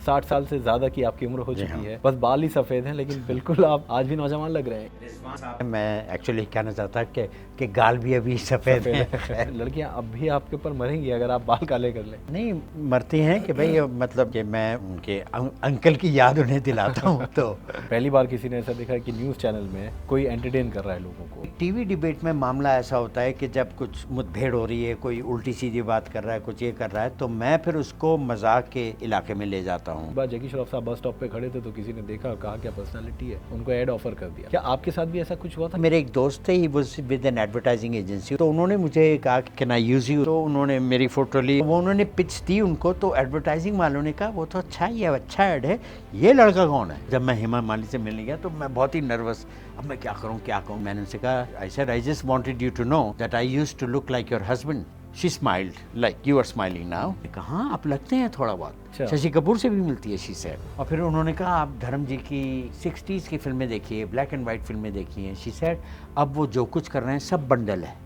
60 साल से ज़्यादा की आपकी उम्र हो चुकी है, बस बाल ही सफ़ेद हैं, लेकिन बिल्कुल आप आज भी नौजवान लग रहे हैं। मैं एक्चुअली कहना चाहता कि गाल भी अभी सफ़ेद हैं। लड़कियां अब भी आपके ऊपर मरेंगी अगर आप बाल काले कर लें। नहीं मरती हैं कि भाई मतलब कि मैं उनके अंकल की याद उन्हें दिलाता हूँ। तो पहली बार किसी ने ऐसा देखा कि न्यूज़ चैनल में कोई एंटरटेन कर रहा है लोगों को। टीवी डिबेट में मामला ऐसा होता है कि जब कुछ मुठभेड़ हो रही है, कोई उल्टी सीधी बात कर रहा है, कुछ ये कर रहा है, तो मैं फिर उसको मजाक के इलाके में ले जाता हूँ। एक बार जैकी श्रॉफ साहब बस स्टॉप पे खड़े थे तो किसी ने देखा और कहा क्या पर्सनालिटी है, उनको ऐड ऑफर कर दिया। क्या आपके साथ भी ऐसा कुछ हुआ था? मेरे एक दोस्त थे, he was with N advertising agency, तो उन्होंने मुझे कहा कि कैन आई यूज यू, तो उन्होंने मेरी फोटो ली, वो उन्होंने पिच दी उनको, तो एडवर्टाइजिंग वालों ने कहा वो तो अच्छा ही है, अच्छा ऐड है, ये लड़का कौन है। जब मैं हेमा मालिनी से मिलने गया तो मैं बहुत ही नर्वस, अब मैं क्या करूँ। मैंने उनसे कहा I said I just wanted you to know that I used to look like your husband. She smiled like you are smiling now. कहाँ आप लगते हैं थोड़ा बहुत, शशि कपूर से भी मिलती है, शी सेड। और फिर उन्होंने कहा आप धर्म जी की 60s की फिल्में देखिए, ब्लैक एंड वाइट फिल्में देखिए। शी सेड अब वो जो कुछ कर रहे हैं सब बंडल है।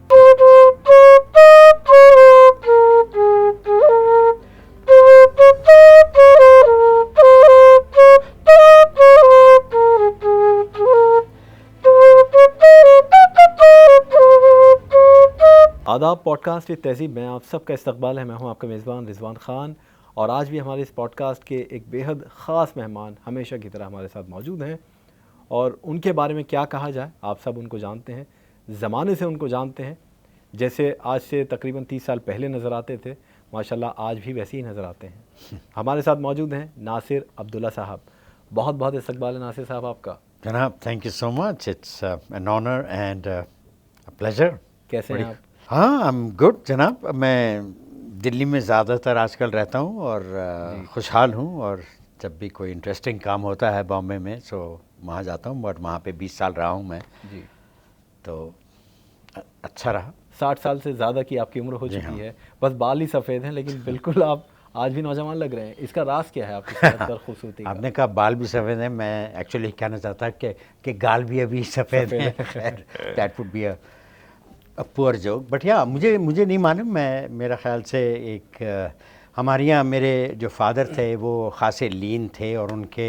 आदाब पॉडकास्ट विद तहज़ीब में आप सबका इस्तकबाल है। मैं हूं आपका मेज़बान रिजवान ख़ान और आज भी हमारे इस पॉडकास्ट के एक बेहद ख़ास मेहमान हमेशा की तरह हमारे साथ मौजूद हैं और उनके बारे में क्या कहा जाए, आप सब उनको जानते हैं, ज़माने से उनको जानते हैं। जैसे आज से तकरीबन 30 साल पहले नज़र आते थे, माशाल्लाह आज भी वैसे ही नज़र आते हैं। हमारे साथ मौजूद हैं नासिर अब्दुल्ला साहब। बहुत बहुत इस्तकबाल है नासिर साहब आपका। जनाब thank you so much, it's an honour and a pleasure. कैसे हैं आप? हाँ आई एम गुड जनाब। मैं दिल्ली में ज़्यादातर आजकल रहता हूँ और खुशहाल हूँ, और जब भी कोई इंटरेस्टिंग काम होता है बॉम्बे में तो वहाँ जाता हूँ, बट वहाँ पे 20 साल रहा हूँ मैं जी। तो अच्छा रहा। 60 साल से ज़्यादा की आपकी उम्र हो चुकी है, बस बाल ही सफ़ेद हैं, लेकिन बिल्कुल आप आज भी नौजवान लग रहे हैं। इसका राज क्या है आपकी सेहत और खूबसूरती का? आपने कहा बाल भी सफ़ेद हैं, मैं एक्चुअली कहना चाहता कि गाल भी अभी सफ़ेद हैं। That would be a poor joke, but या मुझे नहीं मालूम। मैं मेरा ख्याल से एक हमारे यहाँ मेरे जो फादर थे वो ख़ासे लीन थे और उनके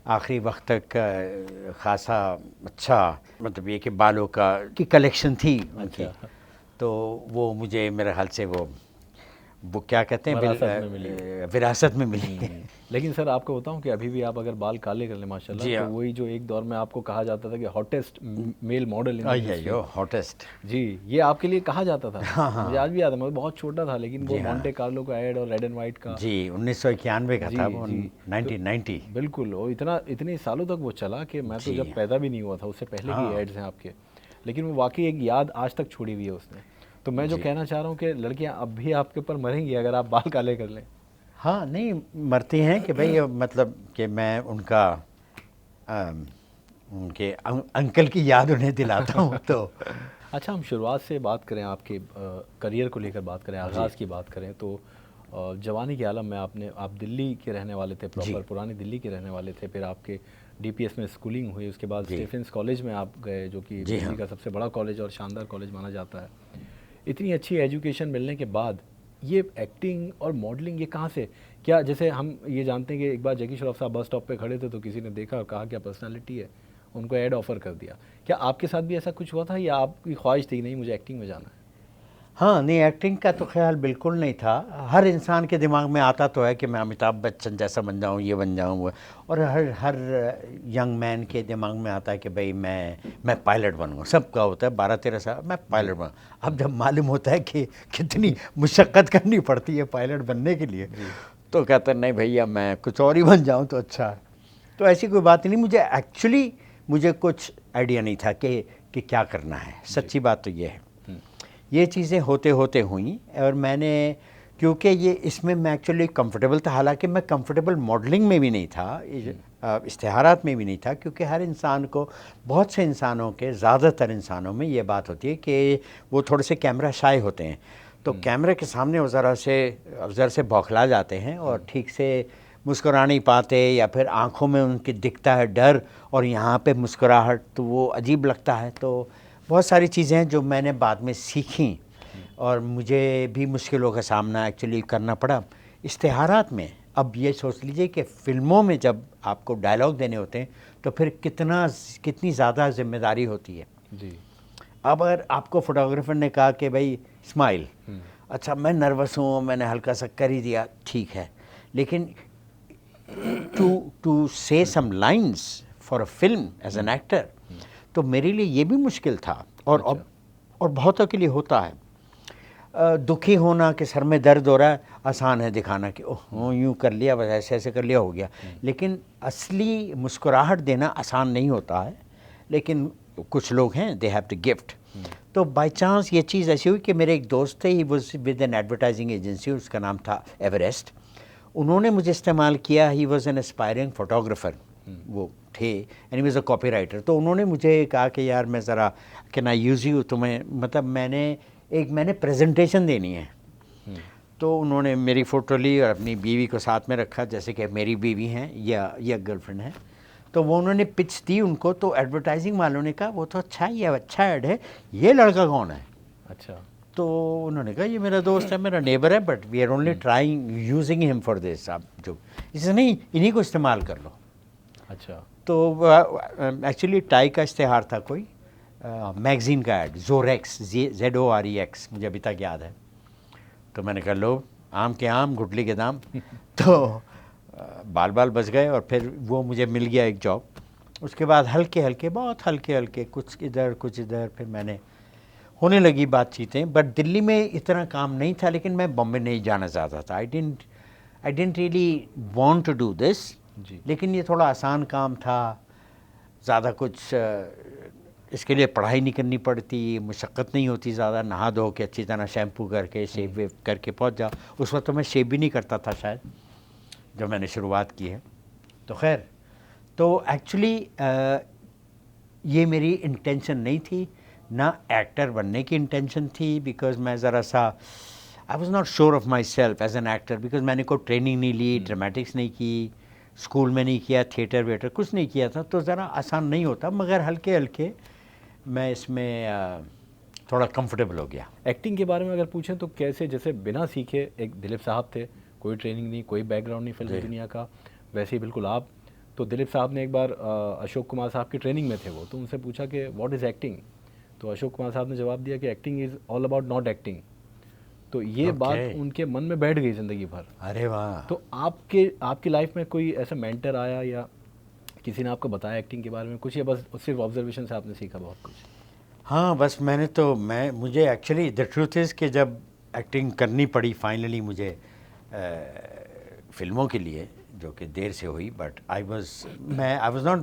आखिरी वक्त तक ख़ासा अच्छा मतलब ये कि बालों की कलेक्शन थी उनकी। अच्छा। तो वो मुझे मेरे ख्याल से वो क्या कहते हैं विरासत में मिली। लेकिन सर आपको बताऊं कि अभी भी आप अगर बाल काले कर लें माशाल्लाह, तो वही जो एक दौर में आपको कहा जाता था कि hottest male model in industry, hottest जी, ये आपके लिए कहा जाता था। मुझे आज भी याद है, मैं बहुत छोटा था, लेकिन वो मॉन्टे कार्लो का ऐड और रेड एंड वाइट का, जी 1991 का था वो, 1990 बिल्कुल। और इतने सालों तक वो चला कि मैं तो जब पैदा भी नहीं हुआ था उससे पहले की एड्स हैं आपके, लेकिन वो वाकई एक याद आज तक छोड़ी हुई है उसने। तो मैं जो कहना चाह रहा हूँ कि लड़कियां अब भी आपके ऊपर मरेंगी अगर आप बाल काले कर लें। हाँ नहीं मरती हैं कि भाई मतलब कि मैं उनके अंकल की याद उन्हें दिलाता हूँ। तो अच्छा, हम शुरुआत से बात करें, आपके करियर को लेकर बात करें, आगाज़ की बात करें, तो जवानी के आलम में आप दिल्ली के रहने वाले थे, प्रॉपर पुरानी दिल्ली के रहने वाले थे। फिर आपके डीपीएस में स्कूलिंग हुई, उसके बाद स्टीफेंस कॉलेज में आप गए, जो कि दिल्ली का सबसे बड़ा कॉलेज और शानदार कॉलेज माना जाता है। इतनी अच्छी एजुकेशन मिलने के बाद ये एक्टिंग और मॉडलिंग ये कहाँ से, क्या जैसे हम ये जानते हैं कि एक बार जैकी श्रॉफ साहब बस स्टॉप पे खड़े थे तो किसी ने देखा और कहा क्या पर्सनालिटी है, उनको ऐड ऑफर कर दिया। क्या आपके साथ भी ऐसा कुछ हुआ था या आपकी ख्वाहिश थी नहीं मुझे एक्टिंग में जाना है? हाँ नहीं एक्टिंग का तो ख्याल बिल्कुल नहीं था। हर इंसान के दिमाग में आता तो है कि मैं अमिताभ बच्चन जैसा बन जाऊँ, ये बन जाऊँ, वो, और हर यंग मैन के दिमाग में आता है कि भाई मैं पायलट बनूँगा। सबका होता है 12-13 साल मैं पायलट बनूँ। अब जब मालूम होता है कि कितनी मुशक्क़त करनी पड़ती है पायलट बनने के लिए, तो कहते हैं नहीं भैया मैं कुछ और ही बन जाऊँ तो अच्छा है। तो ऐसी कोई बात नहीं। मुझे कुछ आइडिया नहीं था कि क्या करना है। सच्ची बात तो ये है। ये चीज़ें होते होते हुई और मैंने क्योंकि ये इसमें मैं एक्चुअली कंफर्टेबल था, हालांकि मैं कंफर्टेबल मॉडलिंग में भी नहीं था, इश्तिहारात में भी नहीं था, क्योंकि हर इंसान को, बहुत से इंसानों के, ज़्यादातर इंसानों में ये बात होती है कि वो थोड़े से कैमरा शाय होते हैं। तो कैमरे के सामने वो ज़रा से बौखला जाते हैं और ठीक से मुस्कुरा नहीं पाते, या फिर आँखों में उनके दिखता है डर और यहाँ पे मुस्कुराहट, तो वो अजीब लगता है। तो बहुत सारी चीज़ें हैं जो मैंने बाद में सीखी और मुझे भी मुश्किलों का सामना एक्चुअली करना पड़ा। इश्तिहारात में अब ये सोच लीजिए कि फ़िल्मों में जब आपको डायलॉग देने होते हैं तो फिर कितनी ज़्यादा जिम्मेदारी होती है। जी। अब अगर आपको फोटोग्राफर ने कहा कि भाई स्माइल, अच्छा मैं नर्वस हूँ, मैंने हल्का सा कर ही दिया, ठीक है, लेकिन to say some lines for a film as an actor, तो मेरे लिए ये भी मुश्किल था। और बहुतों के लिए होता है। दुखी होना कि सर में दर्द हो रहा है आसान है दिखाना कि ओह यूँ कर लिया, बस ऐसे ऐसे कर लिया, हो गया। लेकिन असली मुस्कुराहट देना आसान नहीं होता है, लेकिन कुछ लोग हैं दे हैव टू गिफ्ट। तो बाय चांस ये चीज़ ऐसी हुई कि मेरे एक दोस्त थे, he was with N advertising agency, उसका नाम था एवरेस्ट। उन्होंने मुझे इस्तेमाल किया, he was an aspiring photographer वो थे, and he was a copy writer. तो उन्होंने मुझे कहा कि यार मैं ज़रा कैन आई यूज़ यू, तुम्हें मतलब मैंने प्रेजेंटेशन देनी है। तो उन्होंने मेरी फ़ोटो ली और अपनी बीवी को साथ में रखा, जैसे कि मेरी बीवी हैं या गर्लफ्रेंड है। तो वो उन्होंने पिच दी उनको, तो एडवर्टाइजिंग वालों ने कहा वो तो अच्छा ही है, अच्छा ऐड है, ये लड़का कौन है? अच्छा। तो उन्होंने कहा ये मेरा दोस्त है, मेरा नेबर है, but we are only trying using him for this. आप जो इसे नहीं, इन्हीं को इस्तेमाल कर लो। अच्छा। तो एक्चुअली टाई का इश्तेहार था कोई मैगज़ीन का ऐड, ज़ोरेक्स, ZOREX, मुझे अभी तक याद है। तो मैंने कहा लो आम के आम गुठली के दाम। तो बाल बाल बच गए और फिर वो मुझे मिल गया एक जॉब। उसके बाद हल्के हल्के, बहुत हल्के हल्के, कुछ इधर कुछ इधर, फिर मैंने होने लगी बातचीतें। बट दिल्ली में इतना काम नहीं था, लेकिन मैं बॉम्बे नहीं जाना चाहता था। I didn't really want to do this. लेकिन ये थोड़ा आसान काम था, ज़्यादा कुछ इसके लिए पढ़ाई नहीं करनी पड़ती, मुशक्क़त नहीं होती ज़्यादा, नहा धो के अच्छी तरह शैम्पू करके शेव वेव करके पहुंच जाओ। उस वक्त तो मैं शेव भी नहीं करता था शायद जब मैंने शुरुआत की है। तो खैर, तो एक्चुअली ये मेरी इंटेंशन नहीं थी, ना एक्टर बनने की इंटेंशन थी, बिकॉज मैं ज़रा सा I was not sure of myself as an actor, because मैंने कोई ट्रेनिंग नहीं ली, ड्रामेटिक्स नहीं की, स्कूल में नहीं किया, थिएटर वेटर कुछ नहीं किया था, तो ज़रा आसान नहीं होता। मगर हल्के हल्के मैं इसमें थोड़ा कंफर्टेबल हो गया। एक्टिंग के बारे में अगर पूछें तो कैसे, जैसे बिना सीखे एक दिलीप साहब थे, कोई ट्रेनिंग नहीं, कोई बैकग्राउंड नहीं फिल्म दुनिया का, वैसे ही बिल्कुल आप। तो दिलीप साहब ने एक बार अशोक कुमार साहब की ट्रेनिंग में थे वो, तो उनसे पूछा कि व्हाट इज़ एक्टिंग, तो अशोक कुमार साहब ने जवाब दिया कि acting is all about not acting. तो ये बात उनके मन में बैठ गई ज़िंदगी भर। अरे वाह। तो आपकी लाइफ में कोई ऐसा मेंटर आया या किसी ने आपको बताया एक्टिंग के बारे में कुछ, या बस सिर्फ ऑब्जर्वेशन से आपने सीखा बहुत कुछ? हाँ, बस मुझे एक्चुअली द ट्रूथ इज़ कि जब एक्टिंग करनी पड़ी फाइनली मुझे फिल्मों के लिए, जो कि देर से हुई, but I was not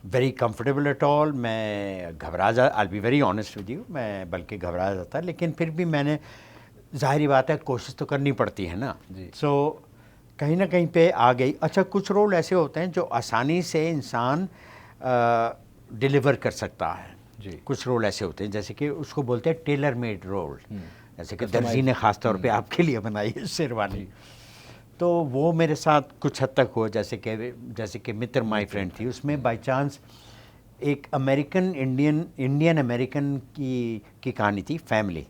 very comfortable at all. मैं घबरा जा, I be very honest with you, मैं बल्कि घबरा जाता, लेकिन फिर भी मैंने, ज़ाहिर बात है कोशिश तो करनी पड़ती है ना। सो कहीं ना कहीं पे आ गई। अच्छा, कुछ रोल ऐसे होते हैं जो आसानी से इंसान डिलीवर कर सकता है। कुछ रोल ऐसे होते हैं जैसे कि उसको बोलते हैं टेलर मेड रोल, जैसे कि दर्जी ने ख़ास तौर पे आपके लिए बनाई है शेरवानी। तो वो मेरे साथ कुछ हद तक हुआ, जैसे कि मित्र माय फ्रेंड थी, उसमें बाय चांस एक इंडियन अमेरिकन की कहानी थी, फैमिली,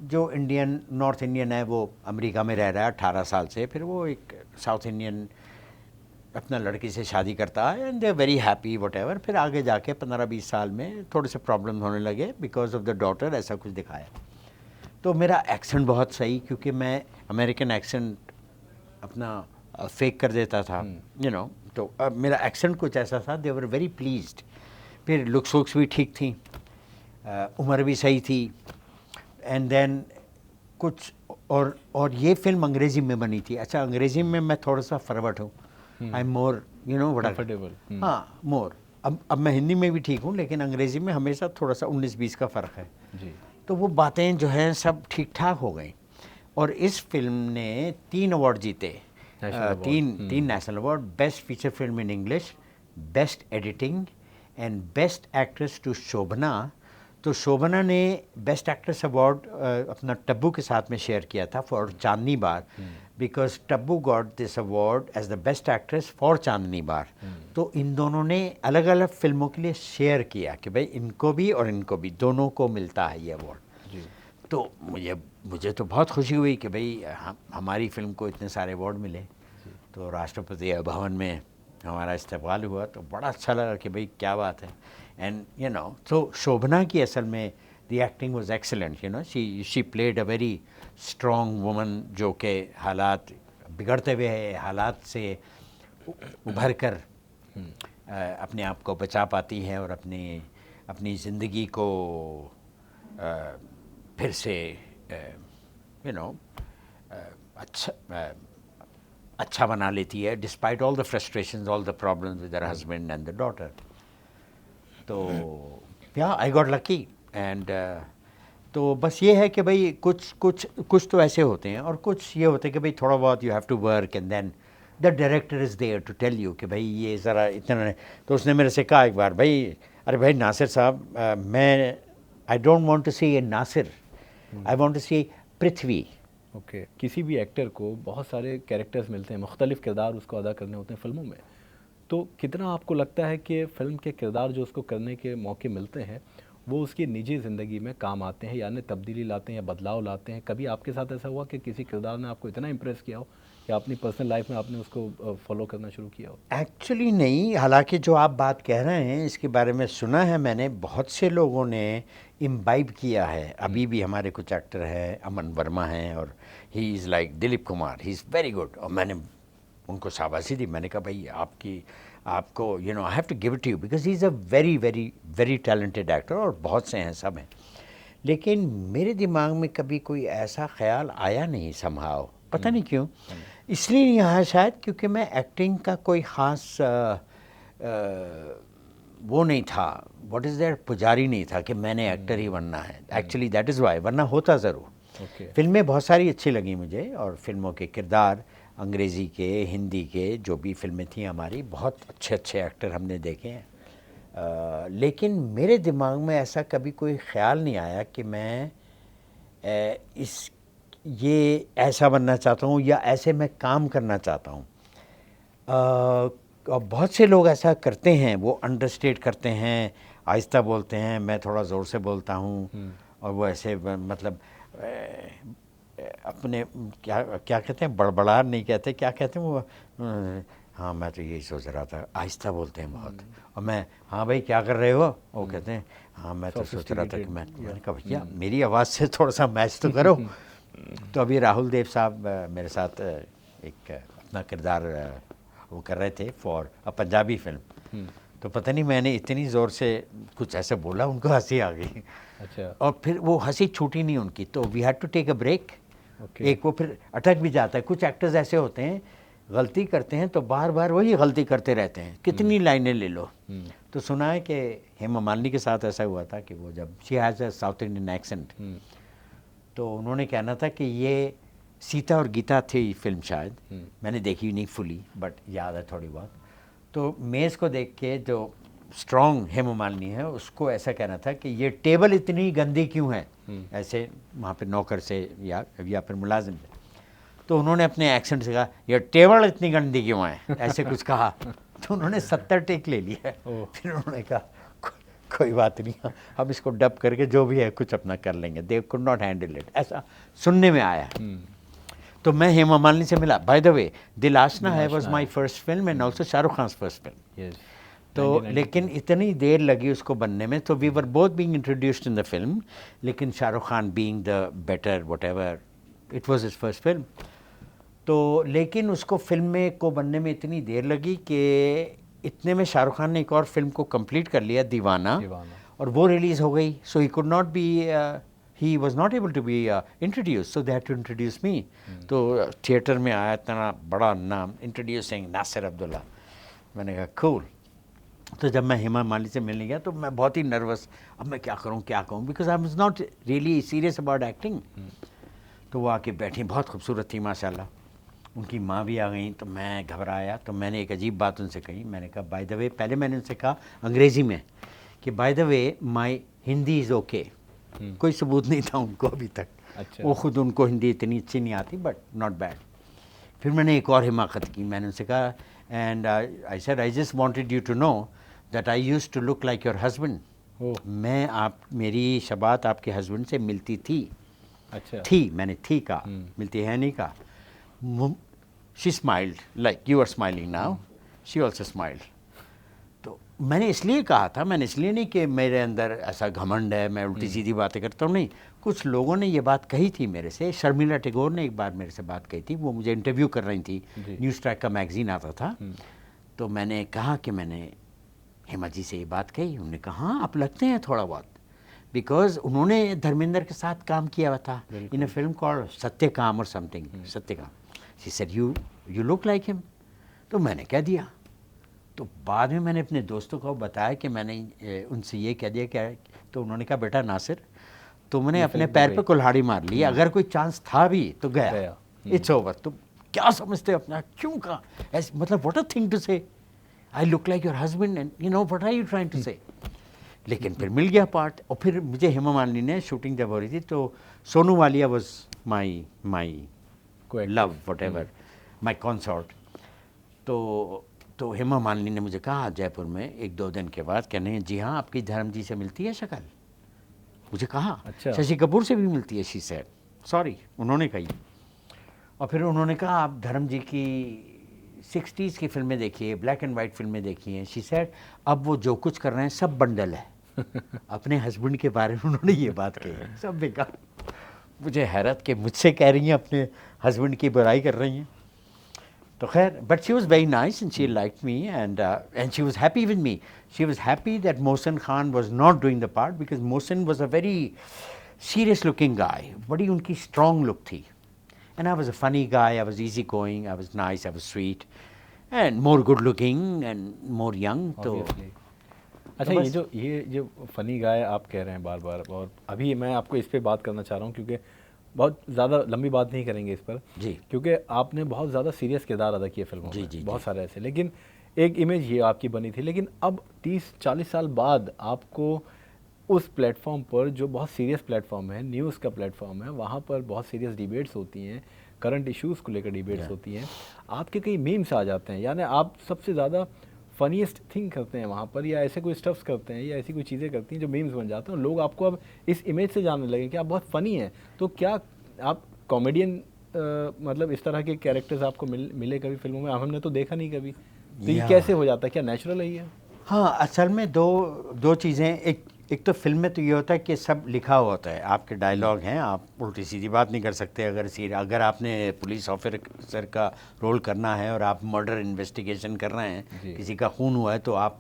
जो नॉर्थ इंडियन है, वो अमेरिका में रह रहा है 18 साल से, फिर वो एक साउथ इंडियन अपना लड़की से शादी करता है, and they are very happy whatever. फिर आगे जाके 15-20 साल में थोड़े से प्रॉब्लम होने लगे बिकॉज ऑफ द डॉटर, ऐसा कुछ दिखाया। तो मेरा एक्सेंट बहुत सही, क्योंकि मैं अमेरिकन एक्सेंट अपना फेक कर देता था, यू नो। तो मेरा एक्सेंट कुछ ऐसा था, दे वर वेरी प्लीज्ड। फिर लुक्स वुक्स भी ठीक थी, उम्र भी सही थी, एंड देन कुछ और ये फिल्म अंग्रेज़ी में बनी थी। अच्छा, अंग्रेज़ी में मैं थोड़ा सा फॉरवर्ड हूँ, I am more, you know, comfortable. हाँ, मोर। अब मैं हिंदी में भी ठीक हूँ, लेकिन अंग्रेज़ी में हमेशा थोड़ा सा 19-20 का फ़र्क है जी। तो वो बातें जो हैं सब ठीक ठाक हो गई। और इस फिल्म ने 3 अवार्ड जीते, तीन national award, best feature film in English, best editing and best actress to Shobhana. तो शोभना ने बेस्ट एक्ट्रेस अवार्ड अपना टब्बू के साथ में शेयर किया था for Chandni bar, because Tabu got this award as the best actress for Chandni bar. तो इन दोनों ने अलग अलग फिल्मों के लिए शेयर किया कि भाई इनको भी और इनको भी, दोनों को मिलता है ये अवार्ड। तो मुझे तो बहुत खुशी हुई कि भाई हमारी फिल्म को इतने सारे अवार्ड मिले। तो राष्ट्रपति भवन में हमारा इस्तकबाल हुआ, तो बड़ा अच्छा लगा कि भाई क्या बात है। एंड यू नो, तो शोभना की असल में the acting was excellent, you know, she played a very strong woman, जो कि हालात बिगड़ते हुए हालात से उभर कर अपने आप को बचा पाती है और अपनी ज़िंदगी को फिर से यू नो अच्छा बना लेती है, despite all the frustrations, all the problems with her husband and the daughter. तो या आई गॉट लकी एंड तो बस ये है कि भाई कुछ तो ऐसे होते हैं, और कुछ ये होते हैं कि भाई थोड़ा बहुत you have to work and then the director is there to tell you कि भाई ये ज़रा इतना। तो उसने मेरे से कहा एक बार, भाई अरे भाई नासिर साहब, मैं I don't want to see a Nasir, I want to see Prithvi. Okay किसी भी एक्टर को बहुत सारे कैरेक्टर्स मिलते हैं, मुख्तलिफ किरदार उसको अदा करने होते हैं फिल्मों में, तो कितना आपको लगता है कि फ़िल्म के किरदार जो उसको करने के मौके मिलते हैं वो उसकी निजी ज़िंदगी में काम आते हैं, यानी तब्दीली लाते हैं या बदलाव लाते हैं? कभी आपके साथ ऐसा हुआ कि किसी किरदार ने आपको इतना इम्प्रेस किया हो कि अपनी पर्सनल लाइफ में आपने उसको फॉलो करना शुरू किया हो? एक्चुअली नहीं, हालांकि जो आप बात कह रहे हैं इसके बारे में सुना है मैंने, बहुत से लोगों ने इम्बाइब किया है। अभी भी हमारे कुछ एक्टर हैं, अमन वर्मा हैं, और he is like Dilip Kumar, he is very good, और मैंने उनको शाबाशी दी। मैंने कहा भाई आपको you know I have to give it to you because he is a very very very talented actor, और बहुत से हैं, सब हैं। लेकिन मेरे दिमाग में कभी कोई ऐसा ख्याल आया नहीं समहाउ, पता नहीं क्यों। इसलिए नहीं आया शायद क्योंकि मैं एक्टिंग का कोई ख़ास वो नहीं था, व्हाट इज़ दैट, पुजारी नहीं था कि मैंने एक्टर ही बनना है। एक्चुअली दैट इज़ वाई, वरना होता ज़रूर। फिल्में बहुत सारी अच्छी लगी मुझे, और फिल्मों के किरदार, अंग्रेज़ी के, हिंदी के, जो भी फिल्में थी हमारी, बहुत अच्छे अच्छे एक्टर हमने देखे हैं। लेकिन मेरे दिमाग में ऐसा कभी कोई ख्याल नहीं आया कि मैं ये ऐसा बनना चाहता हूँ या ऐसे मैं काम करना चाहता हूँ। और बहुत से लोग ऐसा करते हैं, वो अंडरस्टेट करते हैं, आहिस्ता बोलते हैं, मैं थोड़ा ज़ोर से बोलता हूँ, और वो ऐसे मतलब अपने क्या कहते हैं, बड़बड़ाहट नहीं कहते, क्या कहते हैं वो, हाँ मैं तो यही सोच रहा था, आहिस्ता बोलते हैं बहुत। और मैं, हाँ भाई क्या कर रहे हो, वो कहते हैं हाँ मैं तो सोच रहा था कि मैंने कहा भैया मेरी आवाज़ से थोड़ा सा मैच तो करो। तो अभी राहुल देव साहब मेरे साथ एक अपना किरदार वो कर रहे थे फॉर अ पंजाबी फिल्म, तो पता नहीं मैंने इतनी ज़ोर से कुछ ऐसे बोला, उनको हंसी आ गई। अच्छा। और फिर वो हंसी छूटी नहीं उनकी, तो we had to take a break. एक वो फिर अटक भी जाता है। कुछ एक्टर्स ऐसे होते हैं, गलती करते हैं तो बार बार वही गलती करते रहते हैं, कितनी लाइनें ले लो। तो सुना है कि हेमा मालिनी के साथ ऐसा हुआ था कि वो जब she has a south Indian accent, तो उन्होंने कहना था कि ये सीता और गीता थी फिल्म शायद, मैंने देखी नहीं फुली बट याद है थोड़ी बहुत। तो मेज़ को देख के जो स्ट्रॉन्ग हेमा मालिनी है, उसको ऐसा कहना था कि ये टेबल इतनी गंदी क्यों है, ऐसे वहाँ पे नौकर से या फिर मुलाजिम से। तो उन्होंने अपने एक्सेंट से कहा ये टेबल इतनी गंदी क्यों है, ऐसे कुछ कहा। तो उन्होंने 70 टेक ले लिया। फिर उन्होंने कहा कोई बात नहीं, हम इसको डब करके जो भी है कुछ अपना कर लेंगे। They could not handle it, ऐसा सुनने में आया। तो मैं हेमा मालिनी से मिला। By the way Dil Aashna Hai was my first film and also Shahrukh Khan first film. तो लेकिन इतनी देर लगी उसको बनने में, तो we were both being introduced in the film, लेकिन Shahrukh Khan being the better whatever, it was his first film. तो लेकिन उसको फिल्म में को बनने में इतनी देर लगी कि इतने में शाहरुख खान ने एक और फिल्म को कंप्लीट कर लिया, दीवाना, और वो रिलीज़ हो गई। So he could not be, he was not able to be introduce, so they had to introduce me. तो थिएटर में आया इतना बड़ा नाम, इंट्रोड्यूसिंग नासिर अब्दुल्ला। मैंने कहा कूल। तो जब मैं हेमा मालिनी से मिलने गया तो मैं बहुत ही नर्वस, अब मैं क्या करूं, because I was not really serious about acting. तो वो आके बैठी, बहुत खूबसूरत थी माशाल्लाह, उनकी माँ भी आ गई। तो मैं घबराया, तो मैंने एक अजीब बात उनसे कही। मैंने कहा बाय द वे, पहले मैंने उनसे कहा अंग्रेज़ी में कि by the way my Hindi is okay. कोई सबूत नहीं था उनको अभी तक। अच्छा। वो खुद, उनको हिंदी इतनी अच्छी नहीं आती बट नॉट बैड। फिर मैंने एक और हिमाकत की, मैंने उनसे कहा and I said I just wanted you to know that I used to look like your husband. मैं मेरी शबात आपके हस्बैंड से मिलती थी। अच्छा। थी, मैंने थी कहा, मिलती है नहीं कहा। She smiled like you are smiling now, she also smiled. तो मैंने इसलिए कहा था, मैंने इसलिए नहीं कि मेरे अंदर ऐसा घमंड है, मैं उल्टी सीधी बातें करता हूँ, नहीं। कुछ लोगों ने ये बात कही थी मेरे से। शर्मिला टैगोर ने एक बार मेरे से बात कही थी, वो मुझे इंटरव्यू कर रही थी, न्यूज़ ट्रैक का मैगज़ीन आता था। तो मैंने कहा कि मैंने हेमा जी से ये बात कही। उन्होंने कहा हाँ आप लगते हैं थोड़ा बहुत, बिकॉज उन्होंने धर्मेंद्र के साथ काम किया हुआ था इन अ फिल्म कॉल्ड सत्यकाम और something, Satyakam. She said you look like him. तो मैंने कह दिया। तो बाद में मैंने अपने दोस्तों को बताया कि मैंने उनसे ये कह दिया क्या। तो उन्होंने कहा बेटा नासिर, तुमने अपने पैर पे कुल्हाड़ी मार ली, अगर कोई चांस था भी तो गया, इट्स ओवर। तुम क्या समझते हो अपना, क्यों कहा ऐसे, मतलब what a thing to say, I look like your husband and you know what are you trying to say. लेकिन फिर मिल गया पार्ट। और फिर मुझे हेमा मालिनी ने, शूटिंग जब हो रही थी तो Sonu Walia was my love whatever, my consort. तो हेमा मालिनी ने मुझे कहा जयपुर में 1-2 दिन के बाद, कहने जी हाँ आपकी धर्म जी से मिलती है शक्ल। मुझे कहा अच्छा। शशि कपूर से भी मिलती है। शी सेड सॉरी, उन्होंने कही। और फिर उन्होंने कहा आप धर्म जी की 60s की फिल्में देखिए, ब्लैक एंड वाइट फिल्में देखी हैं। शी सेड अब वो जो कुछ कर रहे हैं सब बंडल है। अपने हस्बैंड के बारे में उन्होंने ये बात कही है, सब बेकार। मुझे हैरत कि मुझसे कह रही हैं अपने हस्बैंड की बुराई कर रही हैं। तो खैर, but she was very nice and she liked me and she was happy with me. She was happy that Mohsin Khan was not doing the part, because Mohsin was a very serious looking guy, बड़ी उनकी strong look थी। And I was a funny guy, I was easygoing, I was nice, I was sweet, and more good looking and more young. तो अच्छा, ये जो funny गाय आप कह रहे हैं बार बार, और अभी मैं आपको इस पे बात करना चाह रहा हूँ क्योंकि बहुत ज़्यादा लंबी बात नहीं करेंगे इस पर जी, क्योंकि आपने बहुत ज़्यादा सीरियस किरदार अदा किए फिल्मों में, जी, बहुत सारे ऐसे, लेकिन एक इमेज ये आपकी बनी थी। लेकिन अब 30-40 साल बाद आपको उस प्लेटफॉर्म पर, जो बहुत सीरियस प्लेटफॉर्म है, न्यूज़ का प्लेटफॉर्म है, वहाँ पर बहुत सीरियस डिबेट्स होती हैं, करंट इश्यूज़ को लेकर डिबेट्स होती हैं, आपके कई मीम्स आ जाते हैं, यानी आप सबसे ज़्यादा फनीएस्ट थिंग करते हैं वहाँ पर, या ऐसे कोई स्टफ्स करते हैं या ऐसी कोई चीज़ें करती हैं जो मीम्स बन जाते हैं, और लोग आपको अब इस इमेज से जानने लगे कि आप बहुत फ़नी हैं। तो क्या आप कॉमेडियन, मतलब इस तरह के कैरेक्टर्स आपको मिले कभी फिल्मों में? हमने तो देखा नहीं कभी। तो ये कैसे हो जाता है, क्या नेचुरल है ये? हाँ, असल में दो चीज़ें। एक तो फिल्म में तो ये होता है कि सब लिखा हुआ होता है, आपके डायलॉग हैं, आप उल्टी सीधी बात नहीं कर सकते। अगर आपने पुलिस ऑफिसर का रोल करना है और आप मर्डर इन्वेस्टिगेशन कर रहे हैं, किसी का खून हुआ है, तो आप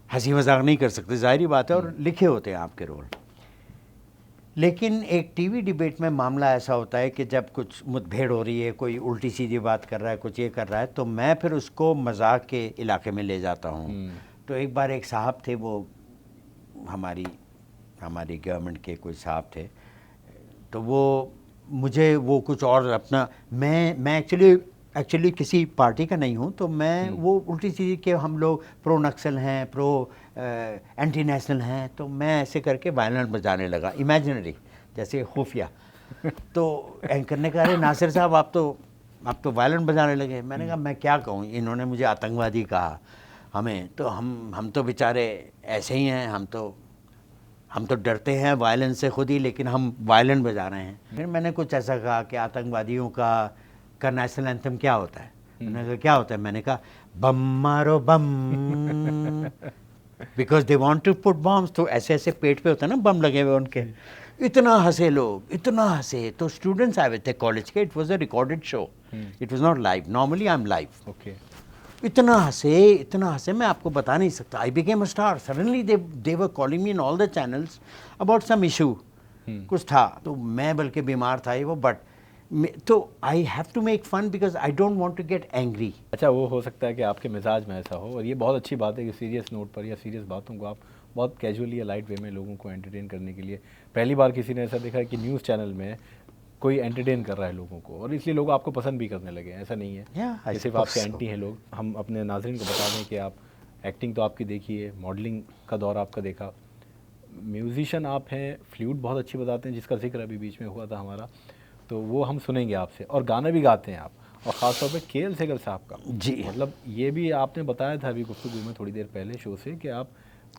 हंसी मजाक नहीं कर सकते, ज़ाहिर बात है, और लिखे होते हैं आपके रोल। लेकिन एक टीवी डिबेट में मामला ऐसा होता है कि जब कुछ मुठभेड़ हो रही है, कोई उल्टी सीधी बात कर रहा है, कुछ ये कर रहा है, तो मैं फिर उसको मजाक के इलाके में ले जाता हूँ। तो एक बार एक साहब थे, वो हमारी गवर्नमेंट के कोई साहब थे, तो वो कुछ और अपना, मैं एक्चुअली किसी पार्टी का नहीं हूँ, तो मैं वो उल्टी सीधी के हम लोग प्रो नक्सल हैं, प्रो एंटी नेशनल हैं, तो मैं ऐसे करके वायलेंट बजाने लगा, इमेजिनरी, जैसे खुफिया। तो एंकर ने कहा अरे नासिर साहब आप तो वायलेंट बजाने लगे। मैंने कहा मैं क्या कहूँ, इन्होंने मुझे आतंकवादी कहा हमें, तो हम तो बेचारे ऐसे ही हैं, हम तो डरते हैं वायलेंस से खुद ही, लेकिन हम वायलेंट बजा रहे हैं। फिर मैंने कुछ ऐसा कहा कि आतंकवादियों का नेशनल एंथम क्या होता है। मैंने कहा क्या होता है, मैंने कहा बम मारो bomb, because they want to put bombs. तो ऐसे पेट पे होता है ना बम लगे हुए उनके। इतना हंसे लोग, इतना हंसे। तो स्टूडेंट्स आए हुए थे कॉलेज के, it was a recorded show, it was not live, normally I am live. Okay. इतना हंसे मैं आपको बता नहीं सकता। I became a star suddenly, they were calling me in all the channels about some issue, कुछ था, तो मैं बल्कि बीमार था वो, बट तो I have to make fun because I don't want to get angry. अच्छा, वो हो सकता है कि आपके मिजाज में ऐसा हो, और ये बहुत अच्छी बात है कि सीरियस नोट पर या सीरियस बातों को आप बहुत कैजुअली या लाइट वे में लोगों को एंटरटेन करने के लिए, पहली बार किसी ने ऐसा देखा कि न्यूज़ चैनल में कोई एंटरटेन कर रहा है लोगों को, और इसलिए लोग आपको पसंद भी करने लगे। ऐसा नहीं है कि सिर्फ आपके एंटी हैं लोग। हम अपने नाज़रीन को बता दें कि आप एक्टिंग तो आपकी देखी है, मॉडलिंग का दौर आपका देखा, म्यूजिशियन आप हैं, फ्लूट बहुत अच्छी बजाते हैं, जिसका जिक्र अभी बीच में हुआ था हमारा, तो वो हम सुनेंगे आपसे, और गाना भी गाते हैं आप, और ख़ास तौर पे के.एल. सेगल साहब का। जी, मतलब ये भी आपने बताया था अभी गुफ्तगू में थोड़ी देर पहले शो से कि आप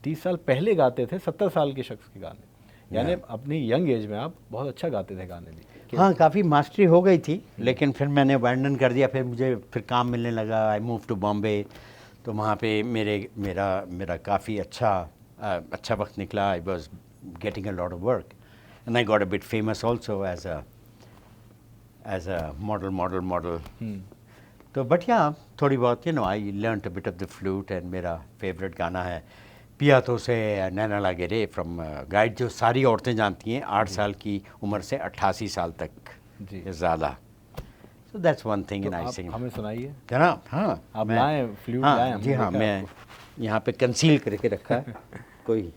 30 साल पहले गाते थे 70 साल के शख्स के गाने, यानी अपनी यंग एज में आप बहुत अच्छा गाते थे गाने भी। आपके? हाँ, काफ़ी मास्टरी हो गई थी, लेकिन फिर मैंने अबैंडन कर दिया। फिर मुझे फिर काम मिलने लगा। आई मूव टू बॉम्बे, तो वहाँ पे मेरा काफ़ी अच्छा वक्त निकला। I was getting a lot of work and I got a bit famous also as a model. तो बट या थोड़ी बहुत I learn a bit of the flute. And मेरा फेवरेट गाना है पिया तो से नैना लागे रे फ्रॉम गाइड, जो सारी औरतें जानती हैं 8 साल की उम्र से 88 साल तक जी। ज़्यादा। So that's one thing in तो आई आप सिंग। हमें सुनाइए। जनाब, हाँ आप लाए फ्लूट लाए, हाँ जी हमने हाँ, देखा मैं आपको। यहाँ पे कंसील करके रखा है कोई।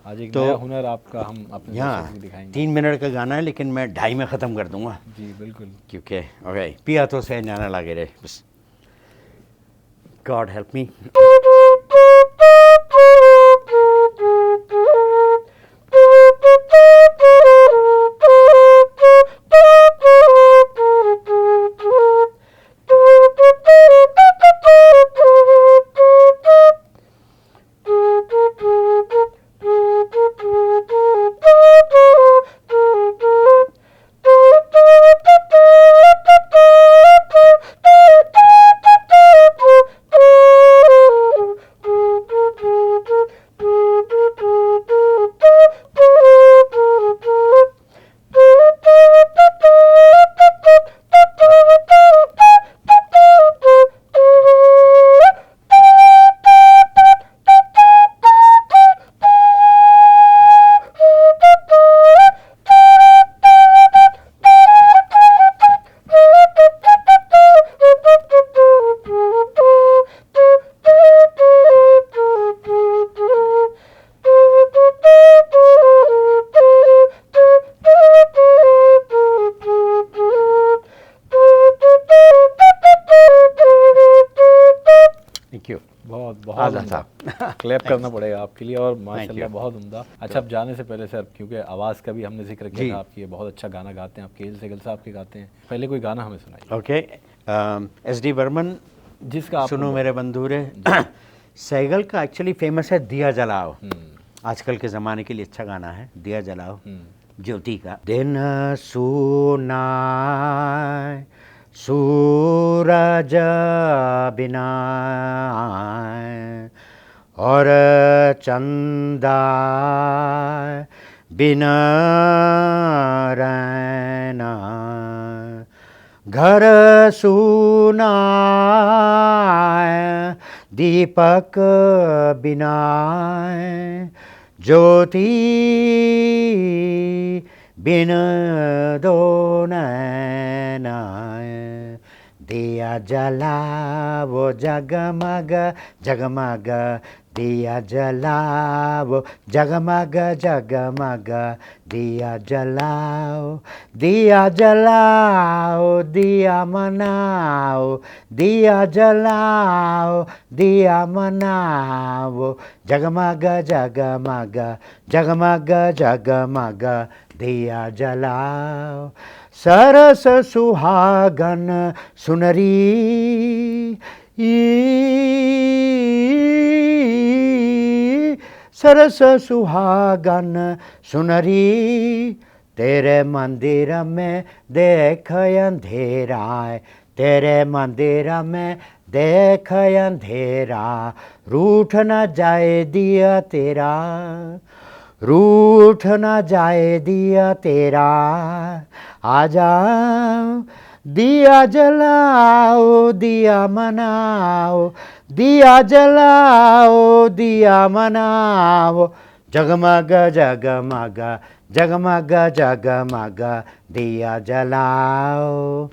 आज एक तो नया हुनर आपका हम अपने दर्शकों को यहाँ दिखाएंगे। 3 मिनट का गाना है, लेकिन मैं 2.5 में ख़त्म कर दूंगा, जी बिल्कुल। क्योंकि ओके पिया तो से नैना लागे रे, बस God help me. Thank you. बहुत बहुत आधा उम्दा। था। क्लैप करना पड़ेगा आपके लिए, और Thank माशाल्लाह you. बहुत उम्दा। अच्छा, अब जाने से पहले सर, क्योंकि आवाज़ का भी हमने जिक्र जी। किया था आपकी, बहुत अच्छा गाना गाते हैं आप, केएल सहगल साहब के गाते हैं। पहले कोई गाना हमें सुनाइए। Okay, SD. बर्मन, जिसका आप सुनो मेरे बंधुरे। सहगल का एक्चुअली फेमस है दिया जलाओ, आजकल के ज़माने के लिए अच्छा गाना है दिया जलाओ, ज्योति का। दिन सुना सूरज बिना और चंदा बिना रहना, घर सुना दीपक बिना, ज्योति बिन दो नैना, दिया जलाओ जगमग जगमग, दिया जलाओ जगमग जगमग, दिया जलाओ, दिया जलाओ, दिया मनाओ, दिया जलाओ, दिया मनाओ, जगमग जगमग जगमग जगमग, दिया जलाओ। सरस सुहागन सुनरी सरस सुहागन सुनरी, तेरे मंदिर में देख अंधेरा, तेरे मंदिर में देख अंधेरा, रूठ न जाए दिया तेरा, रूठ न जाए दिया तेरा, आजा दिया जलाओ, दिया मनाओ, दिया जलाओ, दिया मनाओ, जगमग जगमग जगमग जगमग, दिया जलाओ।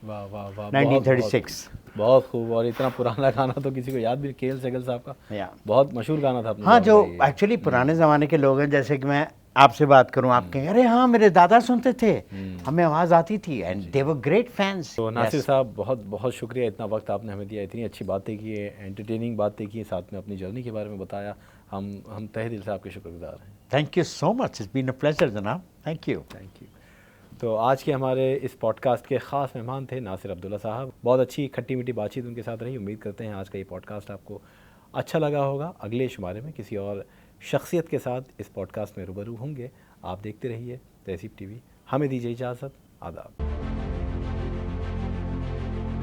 वाह वाह वाह, 1936। बहुत खूब। और इतना पुराना गाना तो किसी को याद भी, केएल सहगल साहब का या बहुत मशहूर गाना था अपने हाँ, दौर जो का ये। एक्चुअली पुराने ज़माने के लोग हैं, जैसे कि मैं आपसे बात करूं, आप कहें अरे हाँ मेरे दादा सुनते थे, हमें आवाज़ आती थी, and they were great fans. तो नासिर साहब, बहुत बहुत शुक्रिया, इतना वक्त आपने हमें दिया, इतनी अच्छी बातें की, एंटरटेनिंग बातें की, साथ में अपनी जर्नी के बारे में बताया। हम तहे दिल से आपके शुक्रगुजार हैं। Thank you so much, it's been a pleasure जनाब, थैंक यू। Thank you. तो आज के हमारे इस पॉडकास्ट के ख़ास मेहमान थे नासिर अब्दुल्ला साहब। बहुत अच्छी खट्टी मीठी बातचीत उनके साथ रही। उम्मीद करते हैं आज का ये पॉडकास्ट आपको अच्छा लगा होगा। अगले शुमारे में किसी और शख्सियत के साथ इस पॉडकास्ट में रूबरू होंगे। आप देखते रहिए तहसीब टीवी। हमें दीजिए इजाज़त। आदाब।